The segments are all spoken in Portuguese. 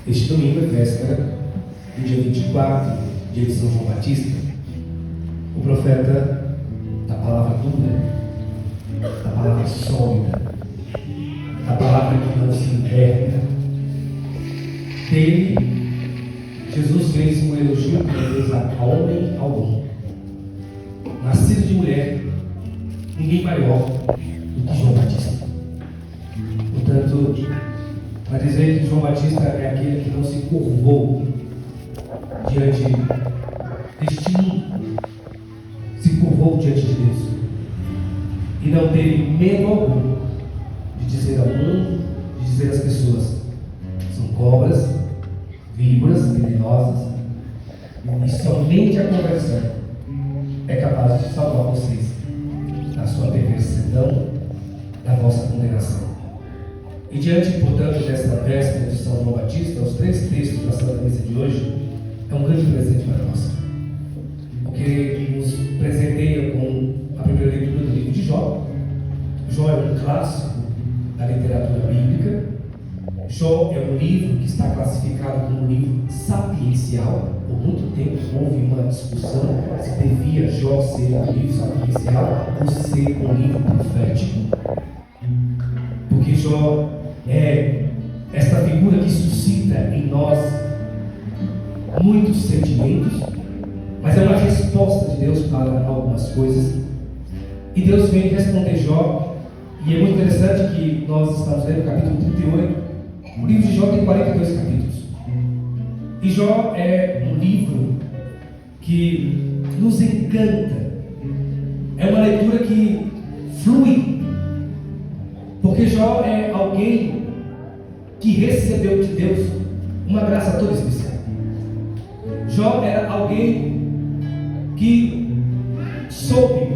Este domingo é véspera do dia 24, dia de São João Batista, o profeta da palavra dura, da palavra sólida, da palavra que não se enverga. Dele, Jesus fez um elogio de beleza a homem algum. Nascido de mulher, ninguém maior do que João Batista. Portanto, para dizer que João Batista é aquele que não se curvou diante deste mundo, se curvou diante de Deus e não teve medo algum de dizer ao mundo, de dizer às pessoas: são cobras, víboras venenosas, e somente a conversão é capaz de salvar vocês da sua perversidão, da vossa condenação. E diante, portanto, desta véspera de São João Batista, os 3 textos da Santa Missa de hoje é um grande presente para nós, porque nos presenteia com a primeira leitura do livro de Jó. Jó é um clássico da literatura bíblica. Jó é um livro que está classificado como um livro sapiencial. Por muito tempo houve uma discussão se devia Jó ser um livro sapiencial ou ser um livro profético, porque Jó é esta figura que suscita em nós muitos sentimentos, mas é uma resposta de Deus para algumas coisas, e Deus vem responder Jó. E é muito interessante que nós estamos lendo o capítulo 38. O livro de Jó tem 42 capítulos, e Jó é um livro que nos encanta. É uma leitura que flui, porque Jó é alguém que recebeu de Deus uma graça toda especial. Jó era alguém que soube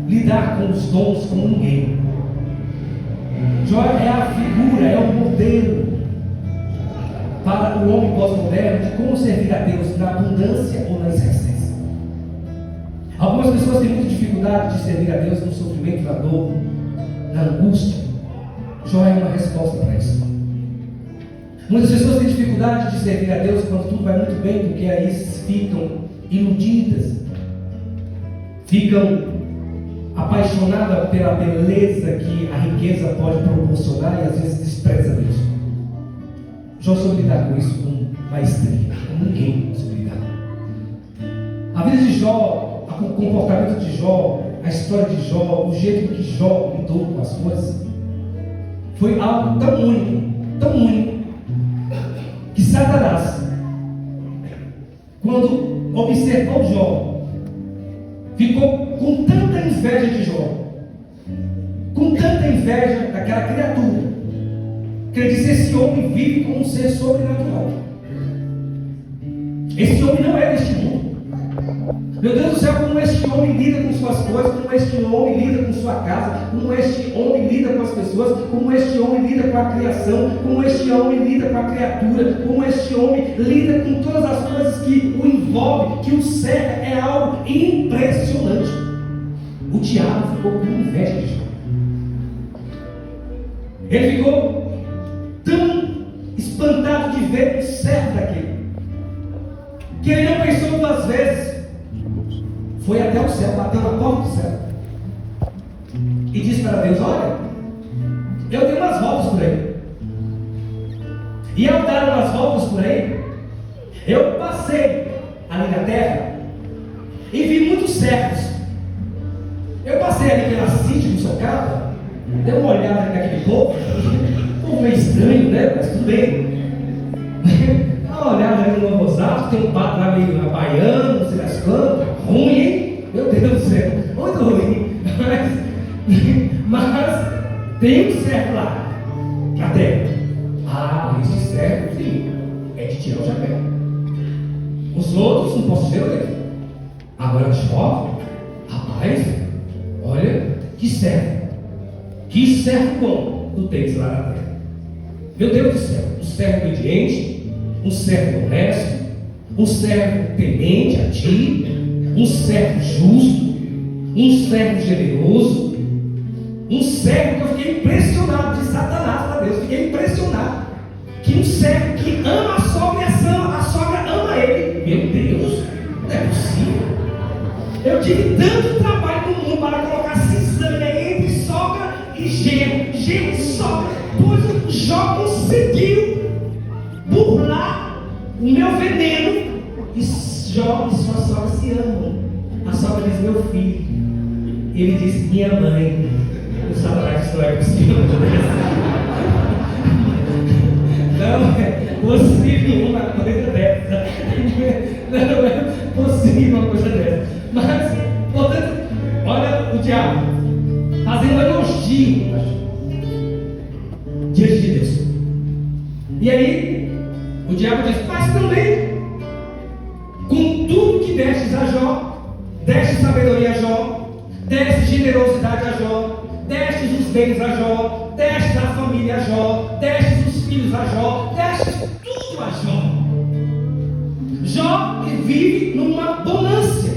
lidar com os dons como ninguém. Jó é a figura, é o modelo para o homem pós-moderno de como servir a Deus na abundância ou na escassez. Algumas pessoas têm muita dificuldade de servir a Deus no sofrimento, na dor, na angústia. Jó é uma resposta para isso. Muitas pessoas têm dificuldade de servir a Deus quando tudo vai muito bem, porque aí ficam iludidas, ficam apaixonadas pela beleza que a riqueza pode proporcionar e às vezes despreza Deus. Jó soube lidar com isso com maestria, como ninguém soube lidar. A vida de Jó, o comportamento de Jó, a história de Jó, o jeito que Jó lidou com as coisas, foi algo tão único, que Satanás, quando observou Jó, ficou com tanta inveja de Jó, com tanta inveja daquela criatura, que ele disse: esse homem vive como um ser sobrenatural. Esse homem não é deste mundo. Meu Deus do céu, como este homem lida com suas coisas, como este homem lida com sua casa, como este homem lida com as pessoas, como este homem lida com a criação, como este homem lida com a criatura, como este homem lida com todas as coisas que o envolve, que o cerca, é algo impressionante. O diabo ficou com inveja de Jó. Ele ficou tão espantado de ver o servo daquele, que ele não pensou 2 vezes. Foi até o céu, bateu na porta do céu e disse para Deus: olha, eu dei umas voltas por aí, e ao dar umas voltas por aí, eu passei ali na terra e vi muitos servos. Eu passei ali pela sítio do seu carro, dei uma olhada naquele povo meio estranho, né? Mas tudo bem. Dá uma olhada ali no Novo Osasco, tem um pato lá meio baiano, não sei das quantas, ruim, hein? Meu Deus do céu, muito ruim. Mas tem um servo lá, na terra. Ah, esse servo, filho, é de tirar o chapéu. Os outros não posso ver ele. Agora Jó, rapaz, olha, que servo bom tu tens lá na terra. Meu Deus do céu, um servo obediente, um servo honesto, um servo temente a ti, um servo justo, um servo generoso, um servo que eu fiquei impressionado de Satanás para Deus, fiquei impressionado. que um servo que ama a sogra e a sogra ama ele. Meu Deus, não é possível. Eu tive tanto trabalho no mundo para colocar cisânia entre sogra e genro e sogra, pois Jó conseguiu burlar o meu veneno. E Jó e sua sogra se amam. A sogra diz: meu filho. Ele diz: minha mãe. O Satanás não é possível. Não é possível uma coisa dessa. Não é possível uma coisa dessa. Mas, portanto, olha o diabo fazendo elogio diante de Deus. E aí, o diabo diz: mas também, com tudo que destes a Jó, deste sabedoria a Jó, deste generosidade a Jó, destes os bens a Jó, destes a família a Jó, destes os filhos a Jó, destes tudo a Jó. Jó vive numa bonância.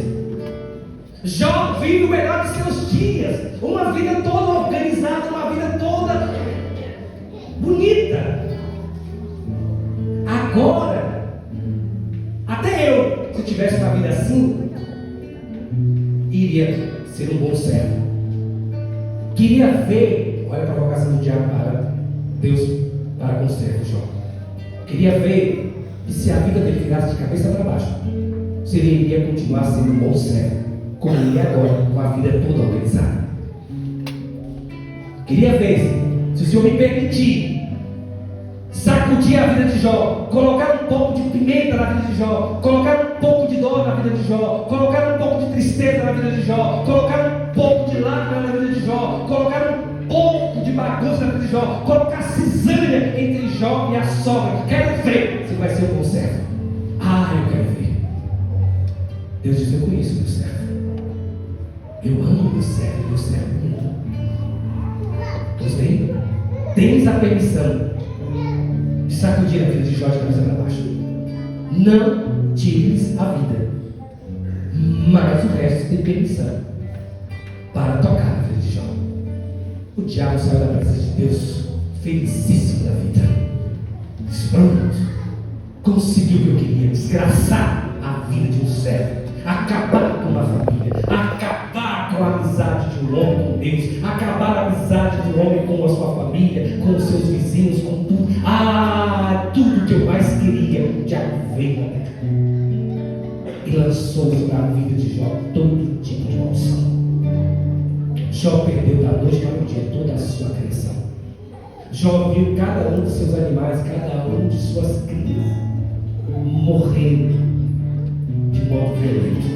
Jó vive o melhor de seus dias, uma vida toda organizada, uma vida toda bonita. Agora, até eu, se tivesse uma vida assim, iria ser um bom servo. Queria ver, olha a provocação do diabo para Deus, para com o servo Jó. Queria ver se a vida dele virasse de cabeça para baixo, se ele iria continuar sendo um bom servo, como ele é agora, com a vida toda organizada. Queria ver se o Senhor me permitir sacudir a vida de Jó, colocar um pouco de pimenta na vida de Jó, colocar um pouco de dor na vida de Jó, colocar um pouco de tristeza na vida de Jó, colocar um pouco de lágrima na vida de Jó, colocar um pouco de bagunça na vida de Jó, colocar cisânia entre Jó e a sogra. Quero ver se vai ser um bom servo. Eu quero ver. Deus diz: eu conheço meu servo. Eu amo meu servo muito. Pois bem, tens a permissão de sacudir a vida de Jó de cabeça para baixo. Não tires a vida, mas o resto tem permissão para tocar a vida de Jó. O diabo saiu da presença de Deus felicíssimo da vida. Disse: pronto, conseguiu o que eu queria, desgraçar a vida de um servo, acabar com uma família, acabar com a amizade de um homem com Deus, acabar a amizade de um homem com a sua família, com os seus vizinhos, com tudo. Tudo que eu mais queria. O diabo veio na terra e lançou para a vida de Jó todo tipo de maldição. Jó perdeu da noite para o dia toda a sua criação. Jó viu cada um de seus animais, cada um de suas crias morrendo de modo violento.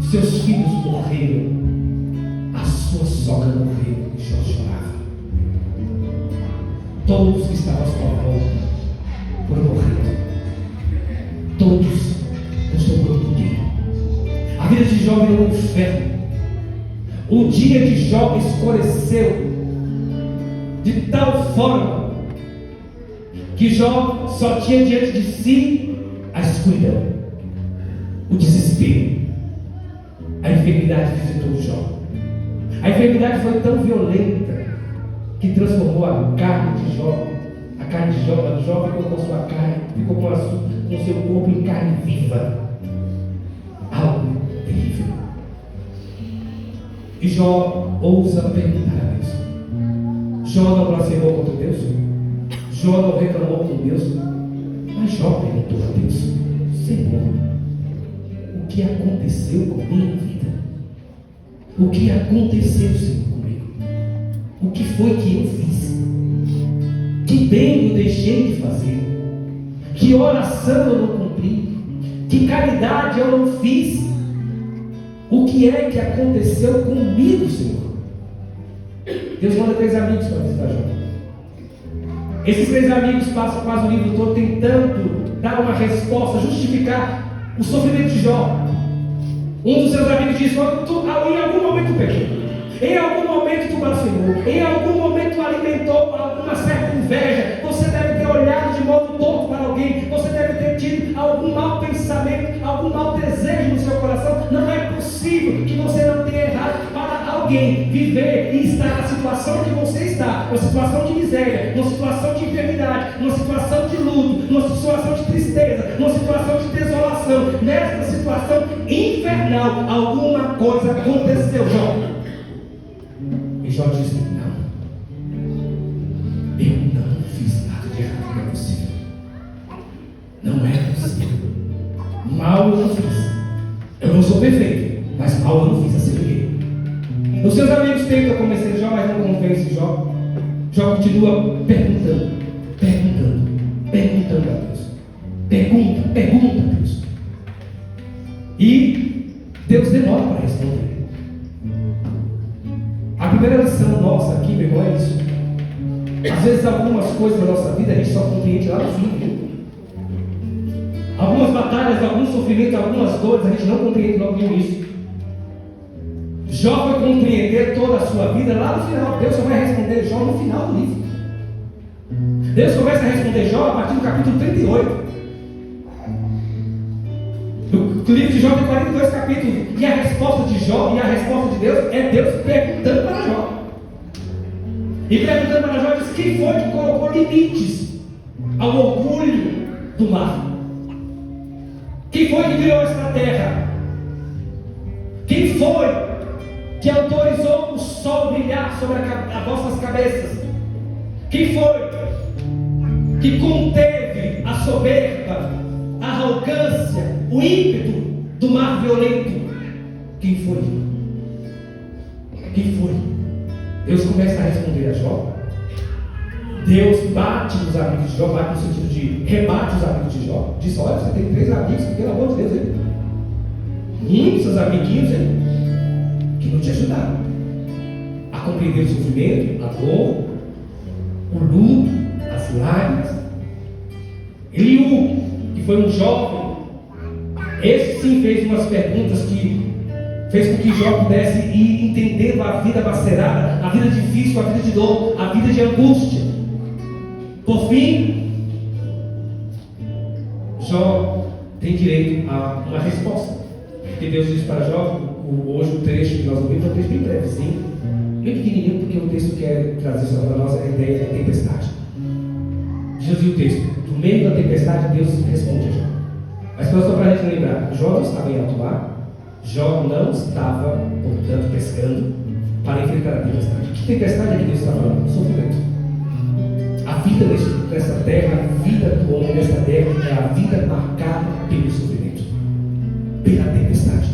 Seus filhos morreram, a sua sogra morreu e Jó chorava. Todos que estavam à sua volta foram morrendo. Todos, não sobrou ninguém. A vida de Jó virou um inferno. O dia de Jó escureceu de tal forma que Jó só tinha diante de si a escuridão, o desespero. A enfermidade visitou Jó. A enfermidade foi tão violenta que transformou a carne de Jó. A carne de Jó ficou com a sua carne, ficou com o seu corpo em carne viva. Algo terrível. E Jó ousa perguntar a Deus. Jó não blasfemou contra Deus? Jó não reclamou com Deus? Mas Jó perguntou a Deus: Senhor, o que aconteceu com minha vida? O que aconteceu, Senhor, comigo? O que foi que eu fiz? Que bem eu deixei de fazer? Que oração eu não cumpri? Que caridade eu não fiz? O que é que aconteceu comigo, Senhor? Deus manda 3 amigos para visitar Jó. Esses 3 amigos passam quase o livro todo tentando dar uma resposta, justificar o sofrimento de Jó. Um dos seus amigos disse: em algum momento tu pecou, em algum momento tu blasfemou, em algum momento tu alimentou alguma certa inveja, você deve ter olhado de modo torto para alguém, você deve ter tido algum mau pensamento, algum mau desejo no seu coração. Não é possível que você não tenha errado para alguém viver e estar na situação que você está, uma situação de miséria, uma situação de enfermidade, eu não fiz nada de errado, não é possível. Não é possível. Mal eu não fiz. Eu não sou perfeito, mas mal eu não fiz, assim ninguém. Os seus amigos tentam convencer Jó, mas não convence Jó. Jó continua perguntando a Deus. Pergunta a Deus. E Deus demora para responder. A primeira lição nossa aqui, meu irmão, é isso. Às vezes algumas coisas da nossa vida a gente só compreende lá no fim, viu? Algumas batalhas, alguns sofrimentos, algumas dores, a gente não compreende logo no início. Jó vai compreender toda a sua vida lá no final. Deus só vai responder Jó no final do livro. Deus começa a responder Jó a partir do capítulo 38. O livro de Jó tem 42 capítulos. E a resposta de Jó e a resposta de Deus é Deus perguntando para Jó. E perguntando para Jó, diz: quem foi que colocou limites ao orgulho do mar? Quem foi que criou esta terra? Quem foi que autorizou o sol brilhar sobre as vossas cabeças? Quem foi que conteve a soberba, a arrogância, o ímpeto do mar violento? Quem foi? Quem foi? Deus começa a responder a Jó. Deus bate nos amigos de Jó, bate no sentido de rebate os amigos de Jó. Diz: olha, você tem 3 amigos, pelo amor de Deus, hein? Muitos seus amiguinhos, hein? Que não te ajudaram a compreender o sofrimento, a dor, o luto, as lágrimas. Eliú, que foi um jovem, esse sim fez umas perguntas que fez com que Jó pudesse ir entendendo a vida macerada, a vida difícil, a vida de dor, a vida de angústia. Por fim, Jó tem direito a uma resposta. Porque Deus diz para Jó, hoje o trecho que nós ouvimos é um texto bem brevezinho, bem pequenininho, porque o texto quer trazer só para nós a ideia da tempestade. Diz o texto: no meio da tempestade Deus responde a Jó. Mas só para a gente lembrar, Jó não estava em alto mar, Jó não estava, portanto, pescando para enfrentar a tempestade. Que tempestade é que Deus está falando? Sofrimento. A vida nessa terra, a vida do homem nessa terra é a vida marcada pelo sofrimento, pela tempestade.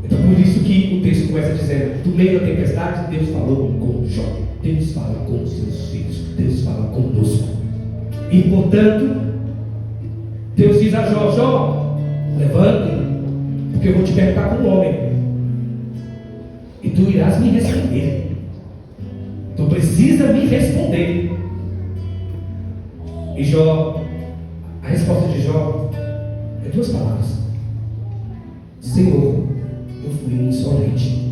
Então por isso que o texto começa dizendo: do meio da tempestade Deus falou com Jó. Deus fala com os seus filhos, Deus fala conosco. E portanto Deus diz a Jó: Jó, levante, porque eu vou te perguntar como homem, e tu irás me responder. Tu precisa me responder. E Jó, a resposta de Jó é 2 palavras: Senhor, eu fui insolente.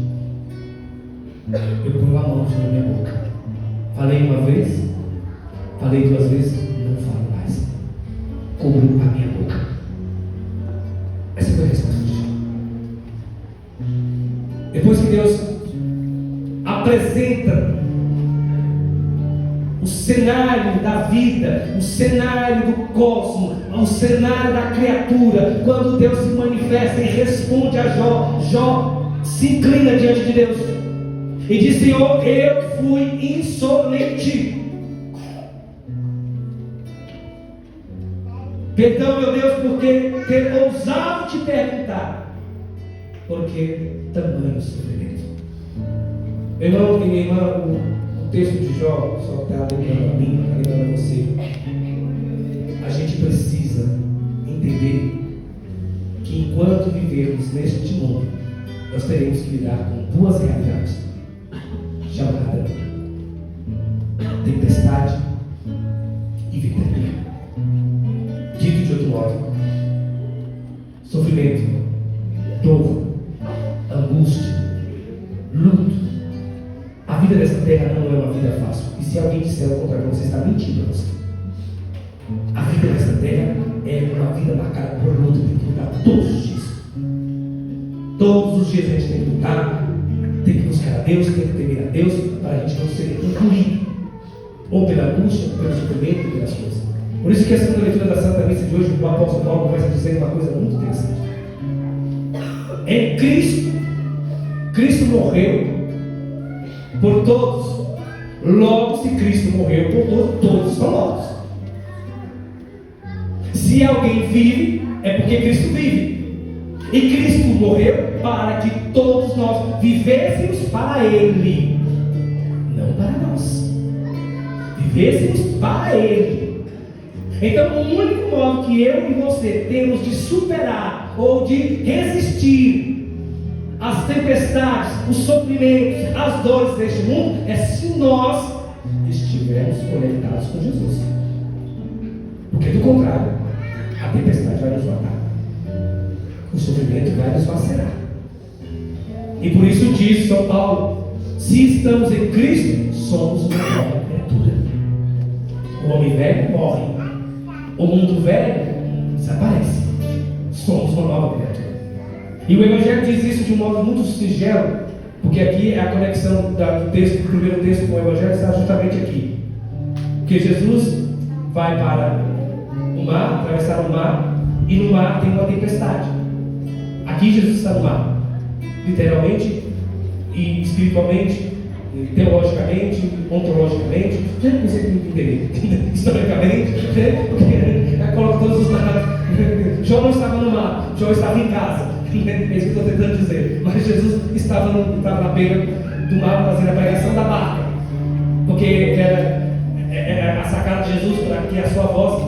Eu ponho a mão na minha boca. Falei uma vez, falei 2 vezes, não falo mais. Cubro a minha boca. Essa foi a resposta de Jó. Depois que Deus apresenta o cenário da vida, o cenário do cosmos, o cenário da criatura, quando Deus se manifesta e responde a Jó, Jó se inclina diante de Deus e diz: Senhor, eu fui insolente. Perdão, meu Deus, porque ter ousado te perguntar, porque tamanho sofrimento. Meu irmão e minha irmã, o texto de Jó só está lembrando a mim, está lembrando a você. A gente precisa entender que enquanto vivermos neste mundo, nós teremos que lidar com 2 realidades, chamada tempestade e ventania. Dito de outro modo, sofrimento, dor, angústia, luto. A vida dessa terra não é uma vida fácil. E se alguém disser o contrário, você está mentindo para você. A vida dessa terra é uma vida marcada por luta. Tem que lutar todos os dias. Todos os dias a gente tem que lutar, tem que buscar a Deus, tem que temer a Deus, para a gente não ser incluído ou pela angústia, ou pelo sofrimento, ou pelas coisas. Por isso que a segunda leitura da Santa Missa de hoje, o apóstolo Paulo começa dizendo uma coisa muito interessante. Em Cristo morreu por todos, Logo, se Cristo morreu por todos são mortos. Se alguém vive, é porque Cristo vive. E Cristo morreu para que todos nós vivêssemos para Ele, não para nós. Vivêssemos para Ele. Então, o único modo que eu e você temos de superar ou de resistir as tempestades, os sofrimentos, as dores deste mundo é se nós estivermos conectados com Jesus. Porque do contrário, a tempestade vai nos matar, o sofrimento vai nos lacerar. E por isso diz São Paulo: se estamos em Cristo, somos uma nova criatura. O homem velho morre, o mundo velho desaparece. Somos uma nova criatura. E o Evangelho diz isso de um modo muito singelo, porque aqui é a conexão do texto, do primeiro texto com o Evangelho está justamente aqui. Porque Jesus vai para o mar, atravessar o mar, e no mar tem uma tempestade. Aqui Jesus está no mar, literalmente e espiritualmente, teologicamente, ontologicamente, já não sei como entender, historicamente, porque coloca todos os dados. João não estava no mar, João estava em casa. É isso que eu estou tentando dizer. Mas Jesus estava na beira do mar fazendo a pregação da barca, porque era a sacada de Jesus para que a sua voz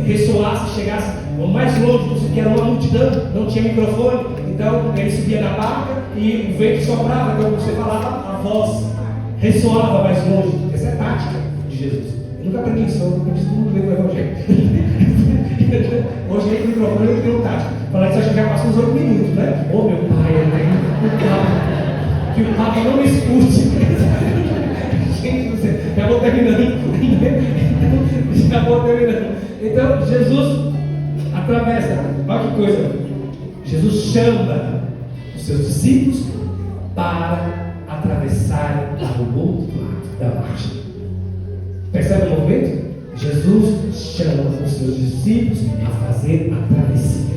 ressoasse, chegasse o mais longe possível, que era uma multidão, não tinha microfone. Então ele subia na barca e o vento soprava, então você falava, a voz ressoava mais longe. Essa é a tática de Jesus. Eu nunca aprendi isso, eu nunca disse tudo no Evangelho. Hoje aí o microfone eu tenho tática. Falar isso, acho que já passou uns 8 minutos, né? Ô meu pai, eu tenho que o Papa não me escute. Gente, já vou terminando. Então, Jesus atravessa. Olha que coisa. Jesus chama os seus discípulos para atravessar o outro lado da margem. Percebe o movimento? Jesus chama os seus discípulos a fazer a travessia.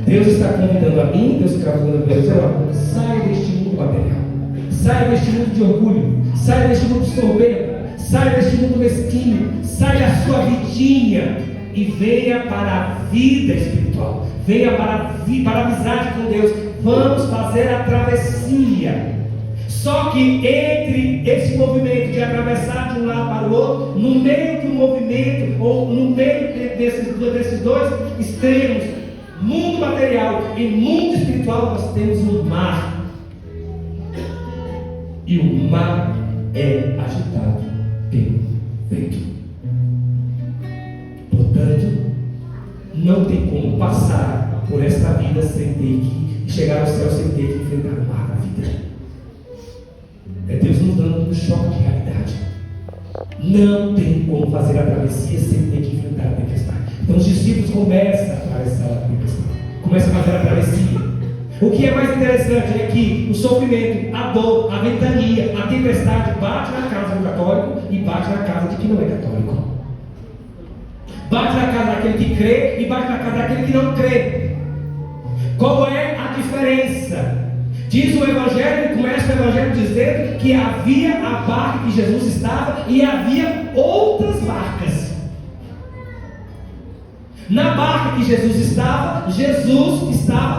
Deus está convidando a mim, Deus está convidando a Deus, saia deste mundo material, saia deste mundo de orgulho, saia deste mundo de soberba, saia deste mundo mesquinho, saia da sua vidinha e venha para a vida espiritual, venha para a amizade com Deus. Vamos fazer a travessia. Só que entre esse movimento de atravessar de um lado para o outro, no meio do movimento, ou no meio desses dois extremos, mundo material e mundo espiritual, nós temos um mar. E o mar é agitado pelo vento. Portanto, não tem como passar por esta vida sem ter que chegar ao céu, sem ter que enfrentar o mar da vida. É Deus nos dando um choque de realidade. Não tem como fazer a travessia sem ter que enfrentar a tempestade. Então os discípulos começam a atravessar a tempestade, começam a fazer a travessia. O que é mais interessante é que o sofrimento, a dor, a ventania, a tempestade bate na casa do católico e bate na casa de quem não é católico. Bate na casa daquele que crê e bate na casa daquele que não crê. Qual é a diferença? Diz o Evangelho, começa o Evangelho dizendo que havia a barca que Jesus estava e havia outras barcas. Na barca que Jesus estava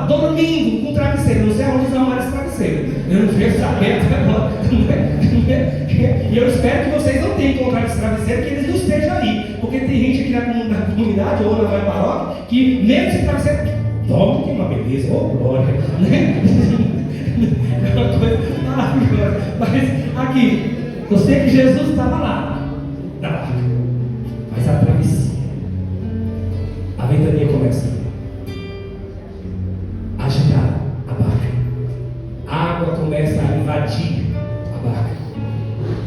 dormindo com travesseiro. Não sei aonde eles arrumaram esse travesseiro. Eu não vejo saber até agora. E eu espero que vocês não tenham encontrado esse travesseiro, que eles não estejam aí. Porque tem gente aqui na comunidade ou na minha paróquia que mesmo esse travesseiro dorme, que é uma beleza, ô glória, né? É uma coisa maravilhosa. Mas aqui, eu sei que Jesus estava lá na barca, mas a travessia, a ventania começa a agitar a barca, a água começa a invadir a barca.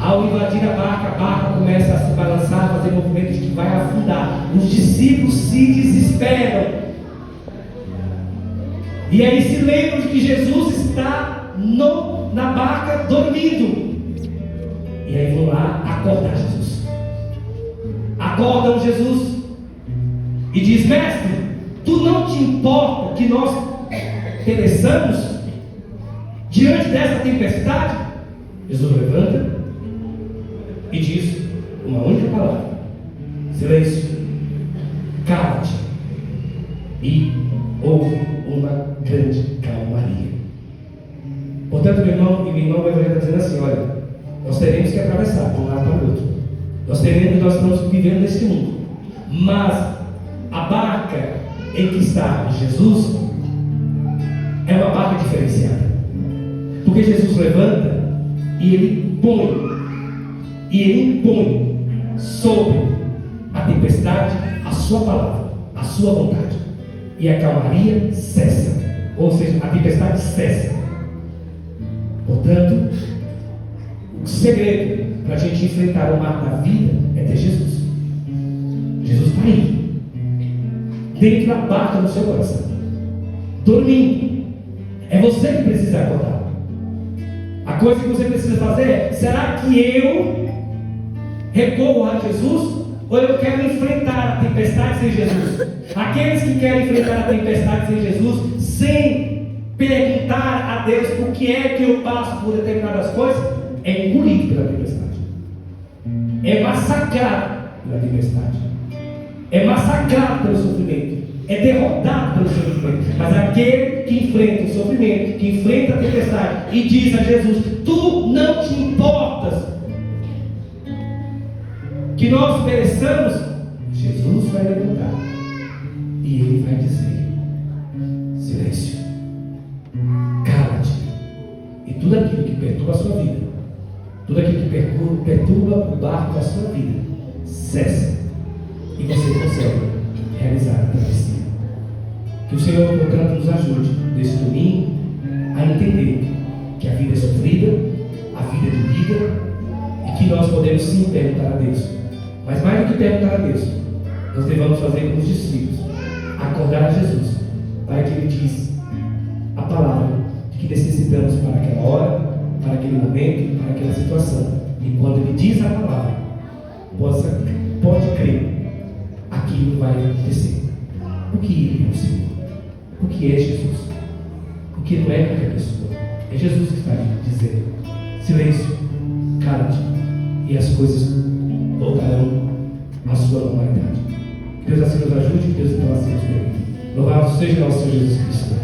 Ao invadir a barca começa a se balançar, a fazer movimentos que vai afundar. Os discípulos se desesperam. E aí se lembram de que Jesus está na barca dormindo. E aí vão lá acordar Jesus. Acordam Jesus e diz: mestre, tu não te importa que nós pereçamos diante dessa tempestade? Jesus levanta e diz uma única palavra: silêncio, cala-te. E houve uma grande calmaria. Portanto, meu irmão e minha irmã, o Evangelho está dizendo assim: olha, nós teremos que atravessar de um lado para o outro. Nós estamos vivendo nesse mundo. Mas a barca em que está Jesus é uma barca diferenciada. Porque Jesus levanta e ele impõe sobre a tempestade a sua palavra, a sua vontade. E a calmaria cessa. Ou seja, a tempestade cessa. Portanto, o segredo para a gente enfrentar o mar da vida é ter Jesus. Jesus está aí, dentro da barca do seu coração, dormindo. É você que precisa acordar. A coisa que você precisa fazer é: será que eu recorro a Jesus ou eu quero enfrentar a tempestade sem Jesus? Aqueles que querem enfrentar a tempestade sem Jesus, sem perguntar a Deus por que é que eu passo por determinadas coisas, é engolido pela tempestade, é massacrado pela tempestade, é massacrado pelo sofrimento, é derrotado pelo sofrimento. Mas aquele que enfrenta o sofrimento, que enfrenta a tempestade e diz a Jesus: tu não te importas que nós pereçamos, Jesus vai levantar e ele vai dizer: silêncio, cala-te. E tudo aquilo que perturba a sua vida, tudo aquilo que perturba o barco da sua vida, cessa e você consegue realizar a travessia. Que o Senhor, portanto, nos ajude nesse domingo a entender que a vida é sofrida, a vida é doída, e que nós podemos sim perguntar a Deus. Mas mais do que perguntar a Deus, nós devemos fazer como os discípulos: acordar a Jesus, para que Ele diz a palavra que necessitamos para aquela hora, para aquele momento, para aquela situação. E quando Ele diz a palavra, pode crer, aquilo vai acontecer. Porque Ele é o Senhor, porque é Jesus, porque não é qualquer pessoa, é Jesus que está dizendo: silêncio, cala-te, e as coisas voltarão à sua normalidade. Que Deus assim nos ajude, que Deus então assim nos permita. Louvado seja nosso Senhor Jesus Cristo.